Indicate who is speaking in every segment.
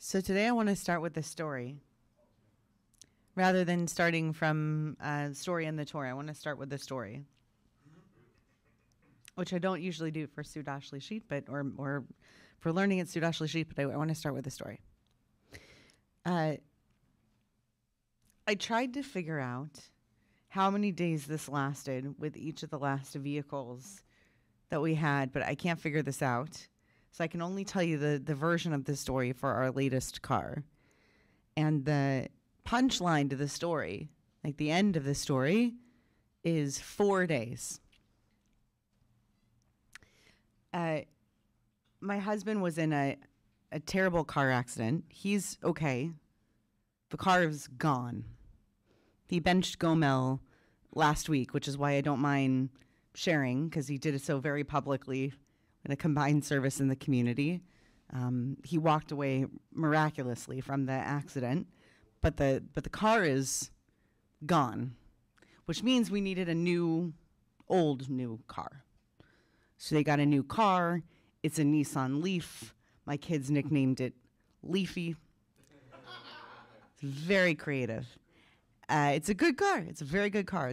Speaker 1: So today I want to start with a story. Rather than starting from a story in the Torah, I want to start with the story, which I don't usually do for Sudash Lishit, but or for learning at Sudash Lishit, but I want to start with the story. I tried to figure out how many days this lasted with each of the last vehicles that we had, but I can't figure this out. So I can only tell you the version of the story for our latest car. And the punchline to the story, like the end of the story, is 4 days. My husband was in a terrible car accident. He's okay. The car is gone. He benched Gomel last week, which is why I don't mind sharing, because he did it so very publicly in a combined service in the community. He walked away miraculously from the accident, but the car is gone, which means we needed a new car. So they got a new car. It's a Nissan Leaf. My kids nicknamed it Leafy. It's very creative. It's a good car. It's a very good car.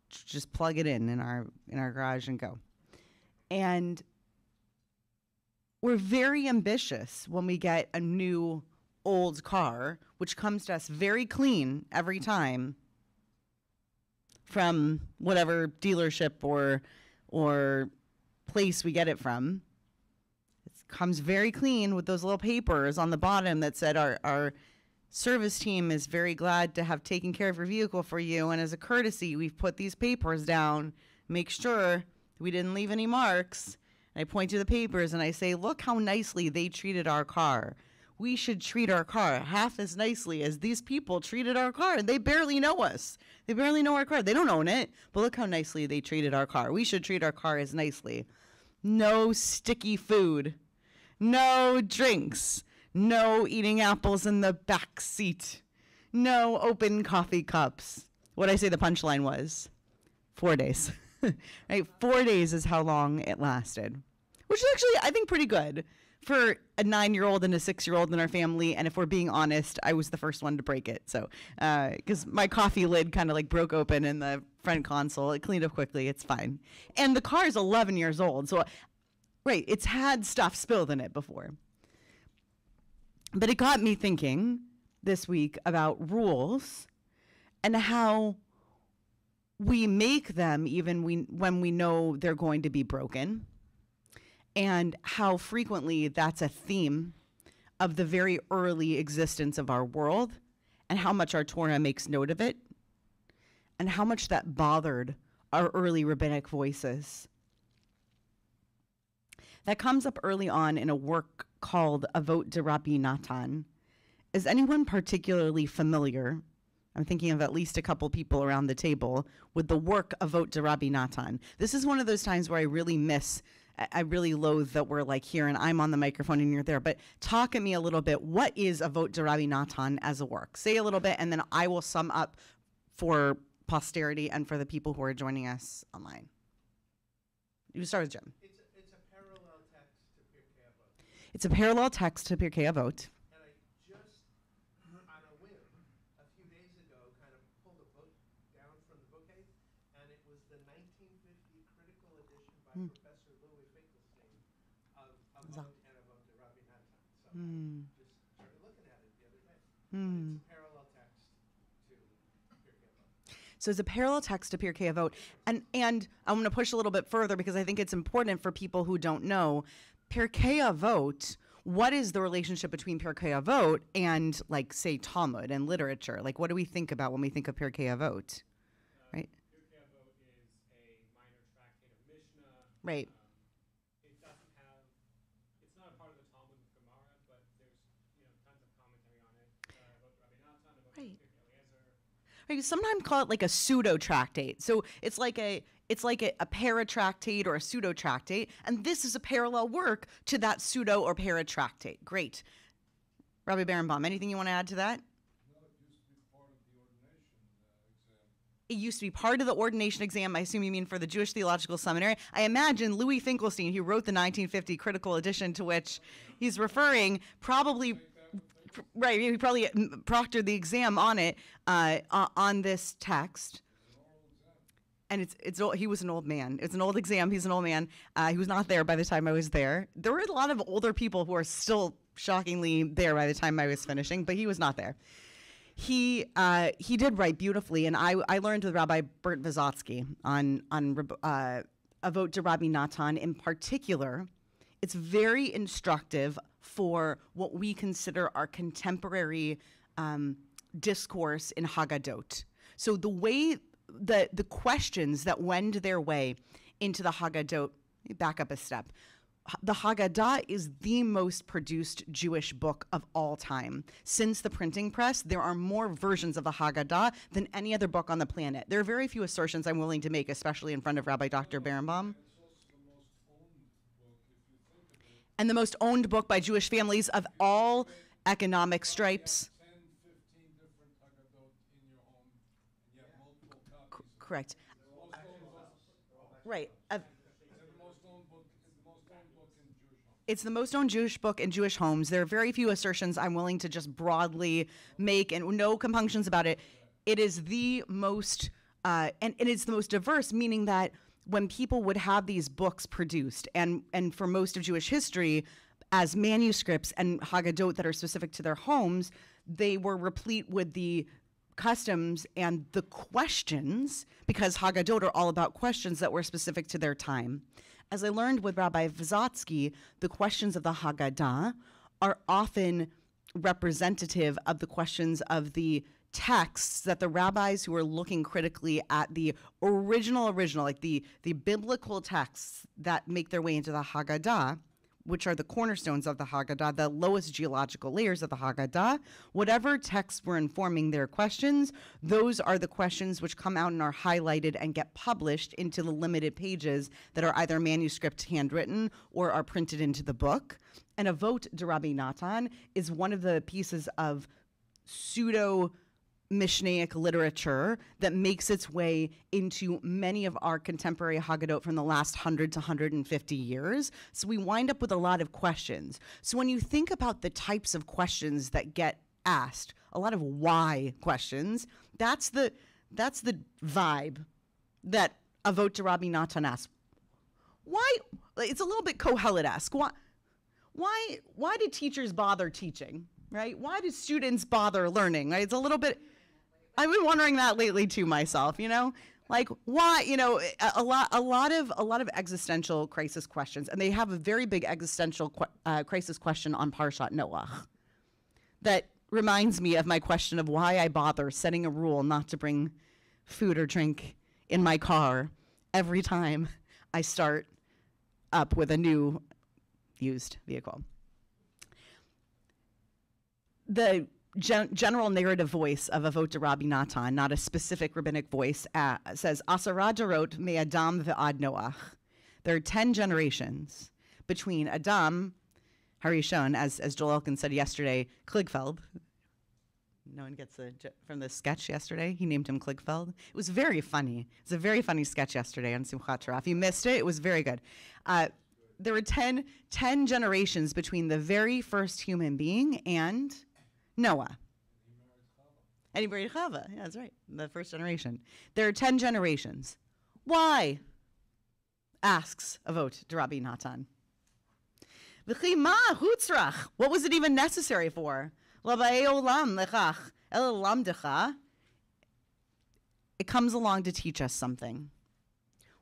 Speaker 1: Just plug it in our garage and go. And we're very ambitious when we get a new old car, which comes to us very clean every time from whatever dealership or place we get it from. It comes very clean with those little papers on the bottom that said our service team is very glad to have taken care of your vehicle for you, and as a courtesy, we've put these papers down, make sure we didn't leave any marks. I point to the papers and I say, look how nicely they treated our car. We should treat our car half as nicely as these people treated our car. And they barely know us. They barely know our car. They don't own it, but look how nicely they treated our car. We should treat our car as nicely. No sticky food. No drinks. No eating apples in the back seat. No open coffee cups. What I say the punchline was 4 days. Right? 4 days is how long it lasted, which is actually, I think, pretty good for a 9-year-old and a 6-year-old in our family. And if we're being honest, I was the first one to break it. So, because my coffee lid kind of like broke open in the front console, it cleaned up quickly. It's fine. And the car is 11 years old. So, right, it's had stuff spilled in it before. But it got me thinking this week about rules and how we make them even when we know they're going to be broken, and how frequently that's a theme of the very early existence of our world, and how much our Torah makes note of it, and how much that bothered our early rabbinic voices. That comes up early on in a work called Avot de Rabbi Natan. Is anyone particularly familiar, I'm thinking of at least a couple people around the table, with the work of Avot de Rabbi Natan? This is one of those times where I really loathe that we're like here and I'm on the microphone and you're there, but talk at me a little bit. What is Avot de Rabbi Natan as a work? Say a little bit and then I will sum up for posterity and for the people who are joining us online. You start with Jim.
Speaker 2: It's a parallel text to Pirkei Avot.
Speaker 1: It's a parallel text to Pirkei Avot.
Speaker 2: And I just, on a whim, a few days ago, kind of pulled a book down from the bookcase, and it was the 1950 critical edition by Professor Louis Finkelstein of Avot and Avot de Rabbi Natan. So I just started looking at it the other day. It's a parallel text to Pirkei Avot.
Speaker 1: So it's a parallel text to Pirkei Avot. And I'm going to push a little bit further because I think it's important for people who don't know. Pirkei Avot, what is the relationship between Pirkei Avot and, like, say, Talmud and literature? Like, what do we think about when we think of Pirkei Avot? Right?
Speaker 3: Pirkei Avot is a minor tractate of Mishnah.
Speaker 1: Right.
Speaker 3: It doesn't have, it's not a part of the Talmud and Gemara, but there's tons of commentary on it. About Rabbi Natan, about
Speaker 1: Right.
Speaker 3: Pirkei Eliezer.
Speaker 1: Right, sometimes call it like a pseudo tractate. So it's like a paratractate or a pseudo tractate, and this is a parallel work to that pseudo or paratractate. Great, Rabbi Berenbaum, anything you want to add to that?
Speaker 4: No, it used to be part of the ordination exam.
Speaker 1: It used to be part of the ordination exam. I assume you mean for the Jewish Theological Seminary. I imagine Louis Finkelstein, who wrote the 1950 critical edition to which he's referring, probably Right, he probably proctored the exam on it, on this text. And he was an old man. It's an old exam. He's an old man. He was not there by the time I was there. There were a lot of older people who are still shockingly there by the time I was finishing, but he was not there. He did write beautifully, and I learned with Rabbi Bert Vysotsky on Avot de Rabbi Natan in particular. It's very instructive for what we consider our contemporary discourse in Haggadot. So the way the questions that wend their way into the Haggadot, back up a step. The Haggadah is the most produced Jewish book of all time. Since the printing press, there are more versions of the Haggadah than any other book on the planet. There are very few assertions I'm willing to make, especially in front of Rabbi Dr. Berenbaum. And the most owned book by Jewish families of all economic stripes.
Speaker 4: 10, 15 different Haggadot in your home, and you have multiple copies.
Speaker 1: Correct. Right. It's the most owned Jewish book in Jewish homes. There are very few assertions I'm willing to just broadly make, and no compunctions about it. It is the most, and it's the most diverse, meaning that when people would have these books produced, and for most of Jewish history, as manuscripts and Haggadot that are specific to their homes, they were replete with the customs and the questions, because Haggadot are all about questions that were specific to their time. As I learned with Rabbi Vysotsky, the questions of the Haggadah are often representative of the questions of the texts that the rabbis who are looking critically at the original, like the biblical texts that make their way into the Haggadah, which are the cornerstones of the Haggadah, the lowest geological layers of the Haggadah. Whatever texts were informing their questions, those are the questions which come out and are highlighted and get published into the limited pages that are either manuscript handwritten or are printed into the book. And Avot de Rabbi Natan is one of the pieces of pseudo Mishnaic literature that makes its way into many of our contemporary Haggadot from the last 100 to 150 years. So we wind up with a lot of questions. So when you think about the types of questions that get asked, a lot of why questions, that's the vibe that Avot de Rabbi Natan asks. Why? It's a little bit Kohelet-esque. Why do teachers bother teaching, right? Why do students bother learning, right? It's a little bit... I've been wondering that lately too myself, like why, a lot of existential crisis questions, and they have a very big existential crisis question on Parshat Noach that reminds me of my question of why I bother setting a rule not to bring food or drink in my car every time I start up with a new used vehicle. The general narrative voice of Avot de Rabbi Natan, not a specific rabbinic voice, says, Asara darot me'adam ve'ad Noach. There are 10 generations between Adam, Harishon, as Joel Elkin said yesterday, Kligfeld. No one gets from the sketch yesterday. He named him Kligfeld. It was very funny. It's a very funny sketch yesterday on Simchat Torah. If you missed it, it was very good. There were 10 generations between the very first human being and Noah. And he married Chava. Yeah, that's right. The first generation. There are 10 generations. Why? Asks Avot de Rabbi Natan. V'chi ma hutzrach? What was it even necessary for? L'ba'ei olam lechach el lamdecha. It comes along to teach us something.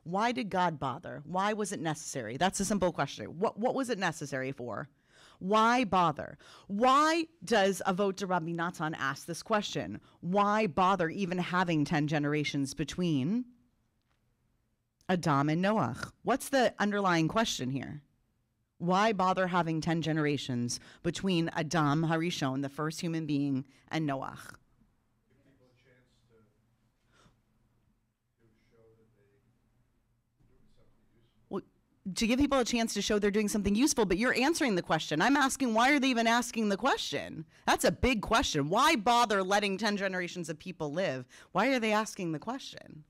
Speaker 1: Why did God bother? Why was it necessary? That's a simple question. What was it necessary for? Why bother? Why does Avot de Rabbi Natan ask this question? Why bother even having 10 generations between Adam and Noach? What's the underlying question here? Why bother having 10 generations between Adam, Harishon, the first human being, and Noach? To give people a chance to show they're doing something useful, but you're answering the question. I'm asking, why are they even asking the question? That's a big question. Why bother letting 10 generations of people live? Why are they asking the question?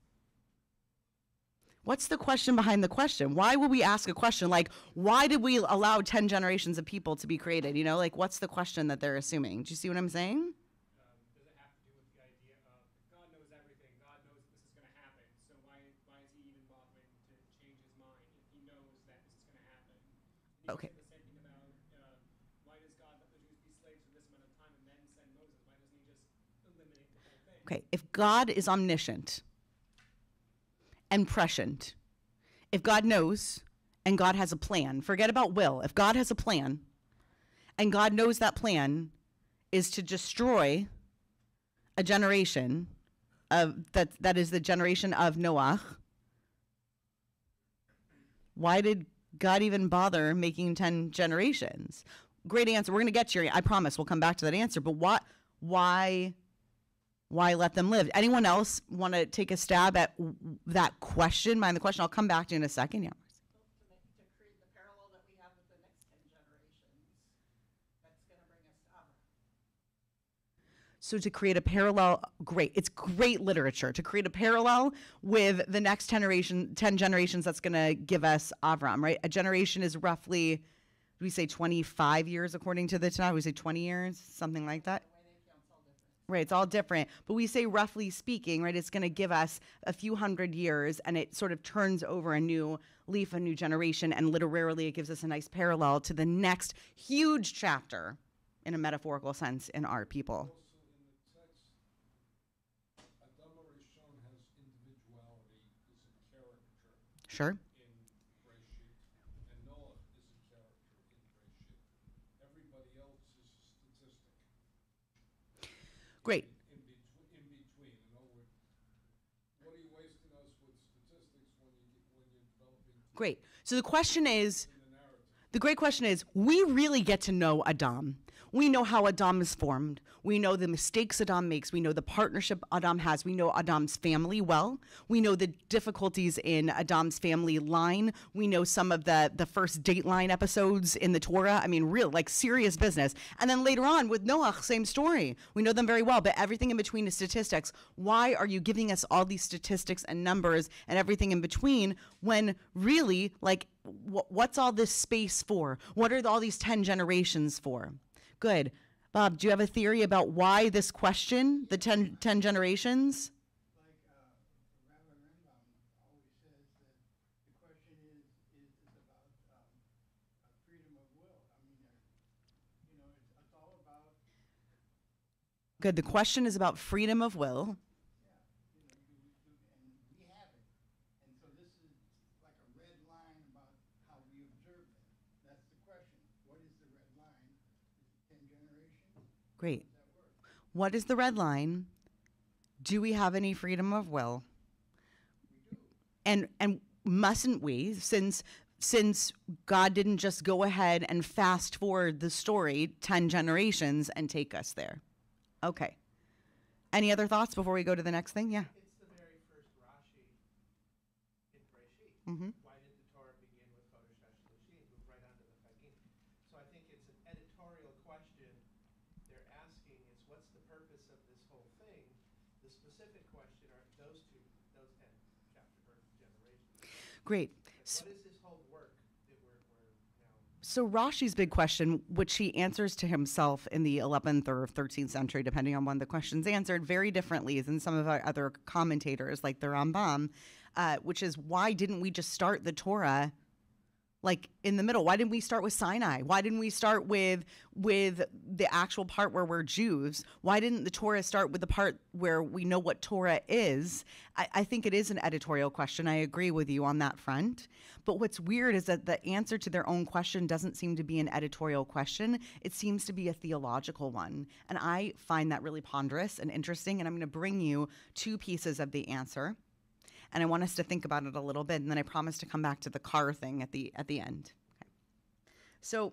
Speaker 1: What's the question behind the question? Why would we ask a question like, why did we allow 10 generations of people to be created? You know, like, what's the question that they're assuming? Do you see what I'm saying?
Speaker 3: Does it have to do with the idea of God knows everything, God knows that this is going to happen, so why is he even bothering to change his mind if he knows that this is going to happen? And you
Speaker 1: Okay.
Speaker 3: say the same thing about why does God let the Jews be slaves for this amount of time and then send Moses? Why doesn't he just eliminate the whole thing?
Speaker 1: Okay, if God is omniscient and prescient, if God knows and God has a plan, forget about will. If God has a plan and God knows that plan is to destroy a generation of that is the generation of Noah, why did God even bother making 10 generations? Great answer. We're going to get to your, I promise we'll come back to that answer, but why let them live? Anyone else want to take a stab at that question? Mind the question. I'll come back to you in a second. Yeah.
Speaker 5: To create the parallel that we have with the next 10 generations, that's going to bring us to Abraham.
Speaker 1: So to create a parallel, great. It's great literature. To create a parallel with the next 10 generations, that's going to give us Avram, right? A generation is roughly, do we say 25 years according to the Tanakh? We say 20 years, something like that.
Speaker 5: The way they count's all different.
Speaker 1: Right, it's all different. But we say roughly speaking, right, it's going to give us a few hundred years and it sort of turns over a new leaf, a new generation, and literally it gives us a nice parallel to the next huge chapter in a metaphorical sense in our people.
Speaker 4: Also in the text, Adam Rishon has individuality, is a character
Speaker 1: Sure.
Speaker 4: in Breshit, and Noah is a character in Breshit. Everybody else is a statistic.
Speaker 1: Great.
Speaker 4: In between. In other words, what are you wasting us with statistics when you're developing
Speaker 1: Great. So the question is,
Speaker 4: in the narrative?
Speaker 1: the great question is, we really get to know Adam. We know how Adam is formed. We know the mistakes Adam makes. We know the partnership Adam has. We know Adam's family well. We know the difficulties in Adam's family line. We know some of the first Dateline episodes in the Torah. I mean, real, like serious business. And then later on with Noah, same story. We know them very well, but everything in between is statistics. Why are you giving us all these statistics and numbers and everything in between when really, like, what's all this space for? What are all these 10 generations for? Good. Bob, do you have a theory about why this question, the 10 generations?
Speaker 2: Like Rabbi Rambam always says that the question is about freedom of will. I mean, it's all about,
Speaker 1: Good. The question is about freedom of will.
Speaker 2: and we have it. And so this is like a red line about how we observe it. That's the question. What is the red line? Is it 10 generations?
Speaker 1: Great.
Speaker 2: Does that work?
Speaker 1: What is the red line? Do we have any freedom of will?
Speaker 2: We do.
Speaker 1: And mustn't we, since God didn't just go ahead and fast forward the story 10 generations and take us there? Okay. Any other thoughts before we go to the next thing? Yeah.
Speaker 2: It's the very first Rashi in Breshit.
Speaker 1: Mm-hmm.
Speaker 2: Why did the Torah begin with Chodesh HaShloshim, move right on to the Chagim? So I think it's an editorial question they're asking is what's the purpose of this whole thing? The specific question are those 10 chapter generations.
Speaker 1: Great.
Speaker 2: What is this whole work that we're now?
Speaker 1: So Rashi's big question, which he answers to himself in the 11th or 13th century, depending on when the question's answered, very differently than some of our other commentators, like the Rambam, which is why didn't we just start the Torah like in the middle? Why didn't we start with Sinai? Why didn't we start with the actual part where we're Jews? Why didn't the Torah start with the part where we know what Torah is? I think it is an editorial question. I agree with you on that front. But what's weird is that the answer to their own question doesn't seem to be an editorial question. It seems to be a theological one. And I find that really ponderous and interesting. And I'm going to bring you two pieces of the answer. And I want us to think about it a little bit, and then I promise to come back to the car thing at the end. Okay. So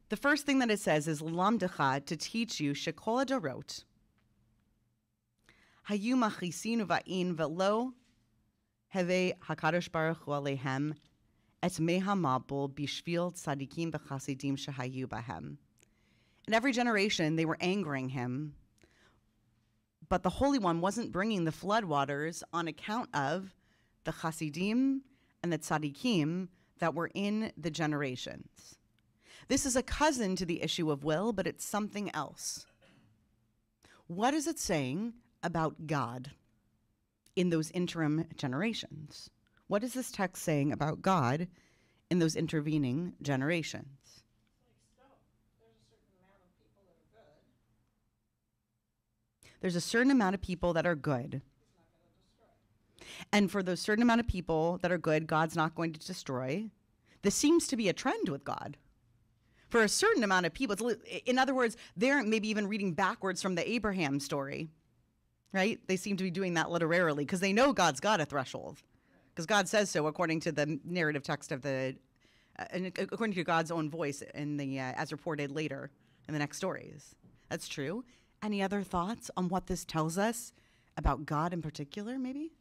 Speaker 1: the first thing that it says is lamdecha, to teach you shekol adorot hayu machisinu va'in velo heve hakadosh baruch hu alehem et mehamabul bishvil tzadikim v'chasidim shehayu bahem. In every generation, they were angering him. But the Holy One wasn't bringing the floodwaters on account of the Hasidim and the Tzaddikim that were in the generations. This is a cousin to the issue of will, but it's something else. What is it saying about God in those interim generations? What is this text saying about God in those intervening generations? There's a certain amount of people that are good. And for those certain amount of people that are good, God's not going to destroy. This seems to be a trend with God. For a certain amount of people, in other words, they're maybe even reading backwards from the Abraham story, right? They seem to be doing that literarily because they know God's got a threshold. Because God says so according to the narrative text of according to God's own voice in the, as reported later in the next stories. That's true. Any other thoughts on what this tells us about God in particular, maybe?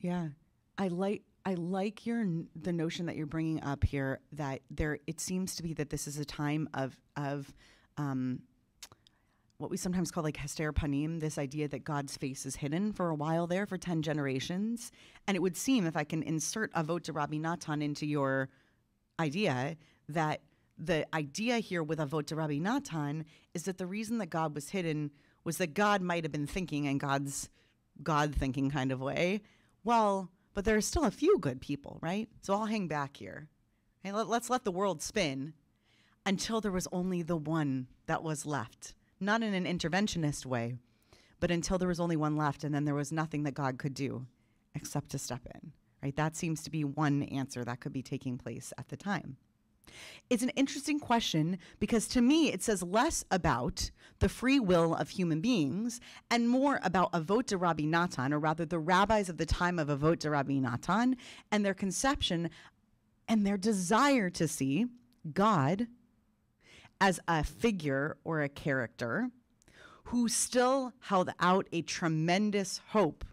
Speaker 1: Yeah, I like the notion that you're bringing up here, that it seems to be that this is a time of what we sometimes call like hester panim, this idea that God's face is hidden for a while there, for 10 generations. And it would seem, if I can insert avot de Rabbi Natan into your idea, that the idea here with avot de Rabbi Natan is that the reason that God was hidden was that God might have been thinking in God's God thinking kind of way. Well, but there are still a few good people, right? So I'll hang back here. Hey, let's let the world spin until there was only the one that was left. Not in an interventionist way, but until there was only one left, and then there was nothing that God could do except to step in, right? That seems to be one answer that could be taking place at the time. It's an interesting question because to me, it says less about the free will of human beings and more about avot de Rabbi Natan, or rather the rabbis of the time of avot de Rabbi Natan, and their conception and their desire to see God as a figure or a character who still held out a tremendous hope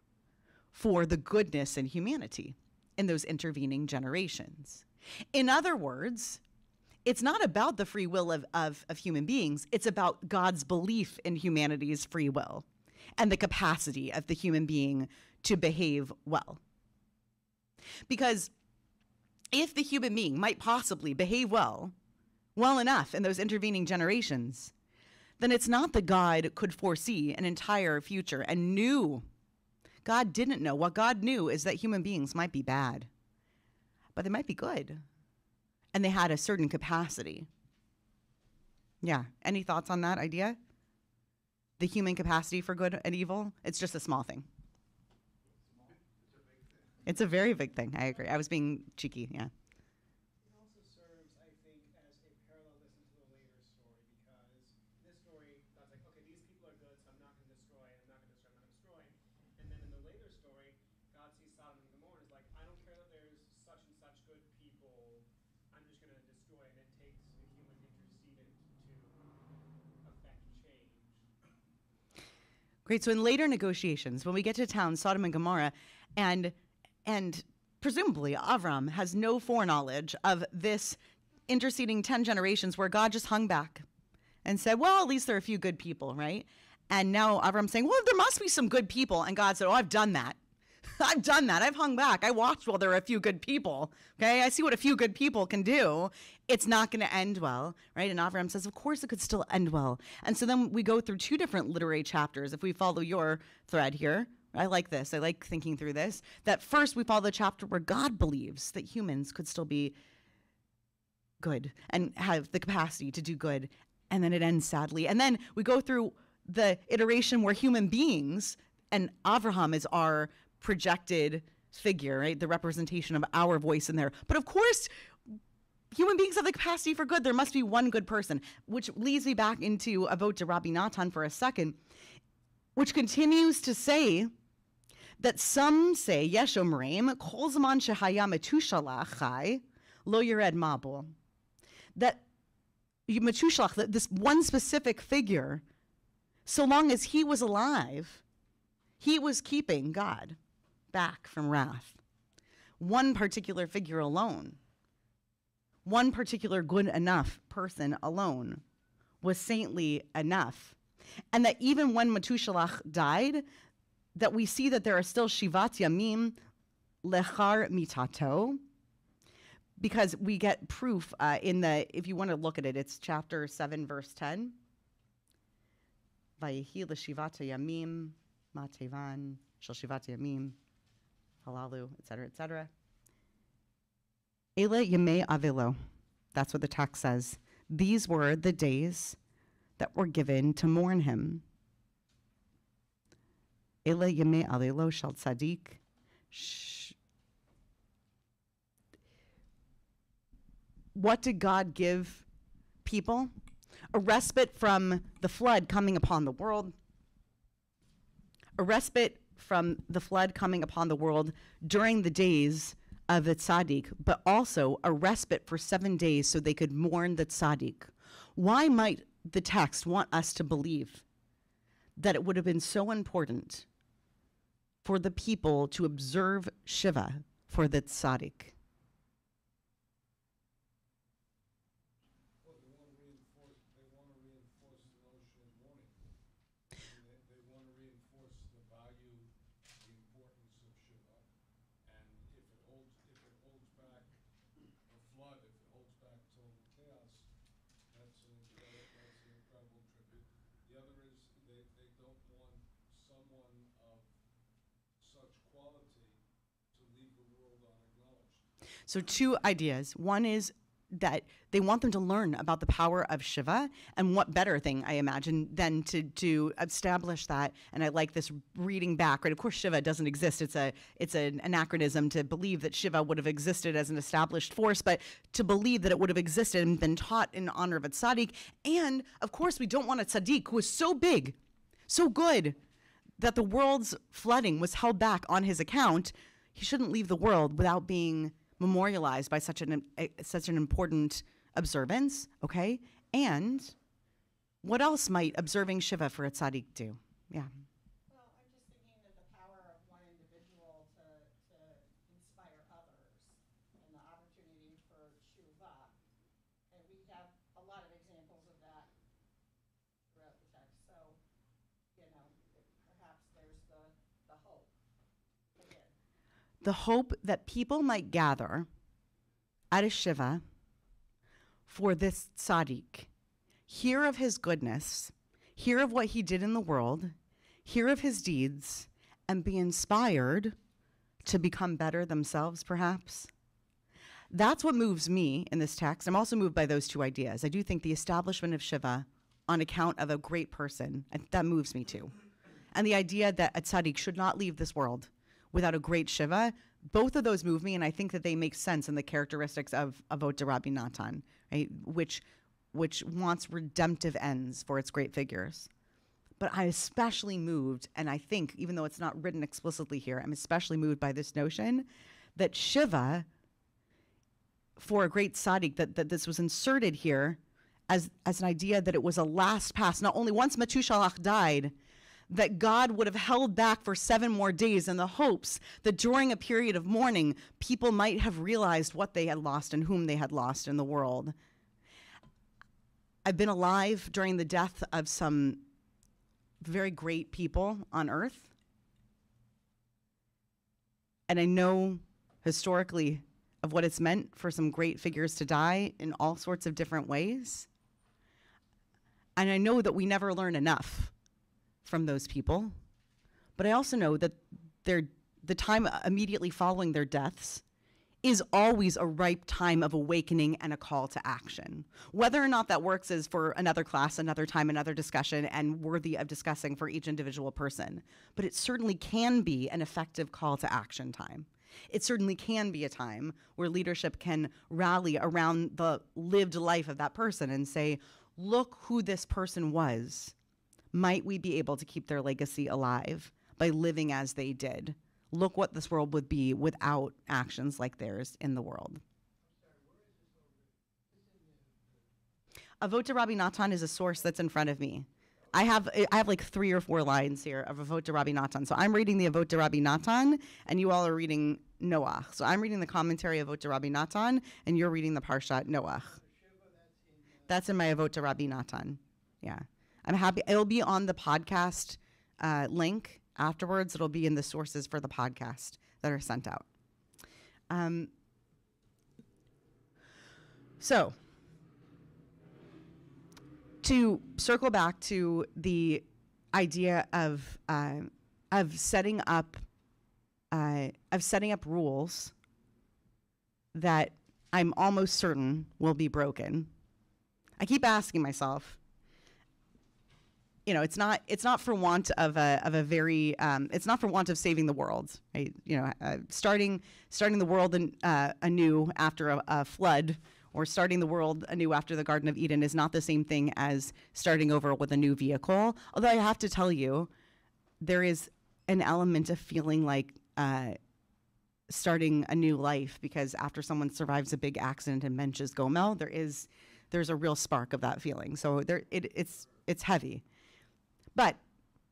Speaker 1: for the goodness in humanity in those intervening generations. In other words, it's not about the free will of human beings. It's about God's belief in humanity's free will and the capacity of the human being to behave well. Because if the human being might possibly behave well enough in those intervening generations, then it's not that God could foresee an entire future and knew. God didn't know. What God knew is that human beings might be bad, but they might be good. And they had a certain capacity. Yeah. Any thoughts on that idea? The human capacity for good and evil? It's just a small thing. It's a very big thing. I agree. I was being cheeky. Yeah.
Speaker 3: It also serves, I think, as a parallelism to the later story, because in this story, God's like, okay, these people are good, so I'm not going to destroy, I'm not going to destroy, I'm not going to destroy. And then in the later story, God sees Sodom and Gomorrah and is like, I don't care that there's such and such good people, I'm just going to destroy. And it takes a human intercedent to affect change.
Speaker 1: Great. So in later negotiations, when we get to town, Sodom and Gomorrah, and presumably Avram has no foreknowledge of this interceding 10 generations where God just hung back and said, well, at least there are a few good people, right? And now Avram's saying, well, there must be some good people. And God said, oh, I've done that. I've done that. I've hung back. I watched while there are a few good people. Okay, I see what a few good people can do. It's not going to end well, right? And Avram says, of course it could still end well. And so then we go through two different literary chapters. If we follow your thread here, I like this. I like thinking through this. That first we follow the chapter where God believes that humans could still be good and have the capacity to do good. And then it ends sadly. And then we go through the iteration where human beings, and Avraham is our projected figure, right? The representation of our voice in there. But of course, human beings have the capacity for good. There must be one good person, which leads me back into a vote to Rabbi Natan for a second, which continues to say that some say, Yesh omrim, kol zaman shehaya metushalach chai, lo yered mabul. That metushalach, that this one specific figure, so long as he was alive, he was keeping God back from wrath. One particular figure alone, one particular good enough person alone was saintly enough. And that even when Metushalach died, that we see that there are still Shivat Yamim Lechar Mitato, because we get proof if you want to look at it, it's chapter 7, verse 10. Vayehi l'Shivat Yamim Matevan Shel Shivat Yamim Halalu, etc., etc. Ele Yemei Avilo. That's what the text says. These were the days that were given to mourn him. Ele Yemei Avilo Shel Tzadik. What did God give people? A respite from the flood coming upon the world. A respite from the flood coming upon the world during the days of the tzaddik, but also a respite for 7 days so they could mourn the tzaddik. Why might the text want us to believe that it would have been so important for the people to observe Shiva for the tzaddik? So two ideas. One is that they want them to learn about the power of Shiva, and what better thing, I imagine, than to establish that. And I like this reading back, right? Of course, Shiva doesn't exist. It's an anachronism to believe that Shiva would have existed as an established force, but to believe that it would have existed and been taught in honor of a tzaddik. And of course, we don't want a tzaddik who is so big, so good, that the world's flooding was held back on his account. He shouldn't leave the world without being memorialized by such an important observance, okay? And what else might observing Shiva for a tzaddik do? Yeah.
Speaker 5: Well, I'm just thinking that the power of one individual to inspire others and the opportunity for tshuva. And we have a lot of examples of that throughout the text. So, perhaps there's the hope again.
Speaker 1: The hope that people might gather at a Shiva for this tzaddik, hear of his goodness, hear of what he did in the world, hear of his deeds, and be inspired to become better themselves, perhaps. That's what moves me in this text. I'm also moved by those two ideas. I do think the establishment of Shiva on account of a great person, that moves me too. And the idea that a tzaddik should not leave this world without a great Shiva, both of those move me, and I think that they make sense in the characteristics of Avot de Rabbi Natan, right? Which wants redemptive ends for its great figures. But I'm especially moved, and I think, even though it's not written explicitly here, I'm especially moved by this notion that Shiva, for a great tzaddik, that this was inserted here as an idea that it was a last pass. Not only once Metushalach died, that God would have held back for 7 more days in the hopes that during a period of mourning, people might have realized what they had lost and whom they had lost in the world. I've been alive during the death of some very great people on earth. And I know historically of what it's meant for some great figures to die in all sorts of different ways. And I know that we never learn enough from those people, but I also know that the time immediately following their deaths is always a ripe time of awakening and a call to action. Whether or not that works is for another class, another time, another discussion, and worthy of discussing for each individual person. But it certainly can be an effective call to action time. It certainly can be a time where leadership can rally around the lived life of that person and say, look who this person was. Might we be able to keep their legacy alive by living as they did? Look what this world would be without actions like theirs in the world. A vote to Rabbi Natan is a source that's in front of me. I have like 3 or 4 lines here of a vote to Rabbi Natan. So I'm reading the vote to Rabbi Natan, and you all are reading Noach. So I'm reading the commentary of vote to Rabbi Natan, and you're reading the Parshat Noach. That's in my vote to Rabbi Natan. Yeah. I'm happy. It'll be on the podcast link afterwards. It'll be in the sources for the podcast that are sent out. So to circle back to the idea of setting up rules that I'm almost certain will be broken. I keep asking myself, it's not for want of a very it's not for want of saving the world, right? Starting the world anew after a flood, or starting the world anew after the Garden of Eden, is not the same thing as starting over with a new vehicle. Although I have to tell you, there is an element of feeling like starting a new life, because after someone survives a big accident and benches Gomel, there's a real spark of that feeling. So it's heavy. But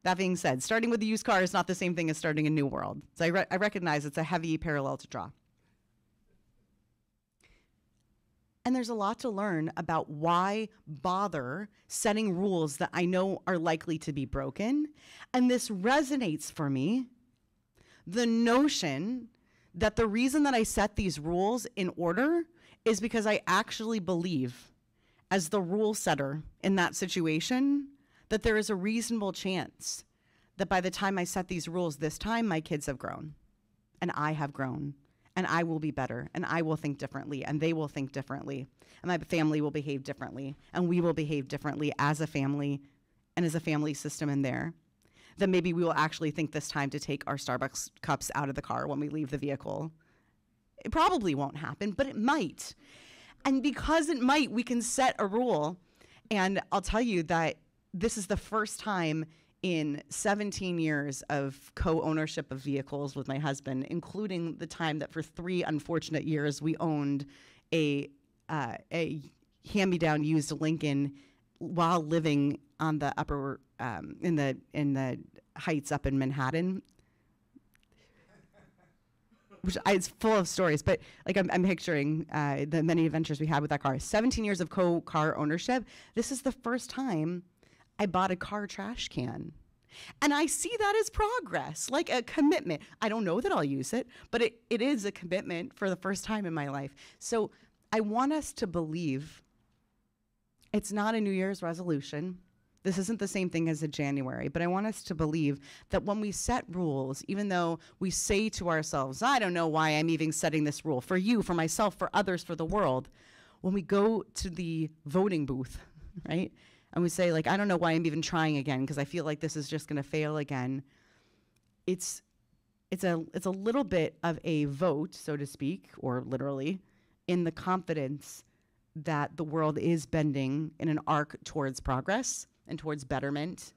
Speaker 1: that being said, starting with a used car is not the same thing as starting a new world. So I recognize it's a heavy parallel to draw. And there's a lot to learn about why bother setting rules that I know are likely to be broken. And this resonates for me. The notion that the reason that I set these rules in order is because I actually believe, as the rule setter in that situation, that there is a reasonable chance that by the time I set these rules this time, my kids have grown, and I have grown, and I will be better, and I will think differently, and they will think differently, and my family will behave differently, and we will behave differently as a family and as a family system in there. That maybe we will actually think this time to take our Starbucks cups out of the car when we leave the vehicle. It probably won't happen, but it might. And because it might, we can set a rule. And I'll tell you that this is the first time in 17 years of co-ownership of vehicles with my husband, including the time that for 3 unfortunate years we owned a hand-me-down used Lincoln while living on the upper in the heights up in Manhattan, which it's full of stories. But like I'm picturing the many adventures we had with that car. 17 years of car ownership. This is the first time I bought a car trash can. And I see that as progress, like a commitment. I don't know that I'll use it, but it is a commitment for the first time in my life. So I want us to believe it's not a New Year's resolution. This isn't the same thing as a January, but I want us to believe that when we set rules, even though we say to ourselves, I don't know why I'm even setting this rule for you, for myself, for others, for the world, when we go to the voting booth, right? And we say, like, I don't know why I'm even trying again, because I feel like this is just going to fail again. It's a little bit of a vote, so to speak, or literally, in the confidence that the world is bending in an arc towards progress and towards betterment,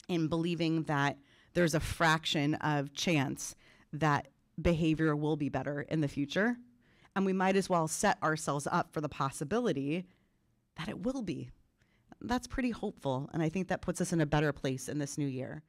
Speaker 1: in believing that there's a fraction of chance that behavior will be better in the future. And we might as well set ourselves up for the possibility that it will be. That's pretty hopeful, and I think that puts us in a better place in this new year.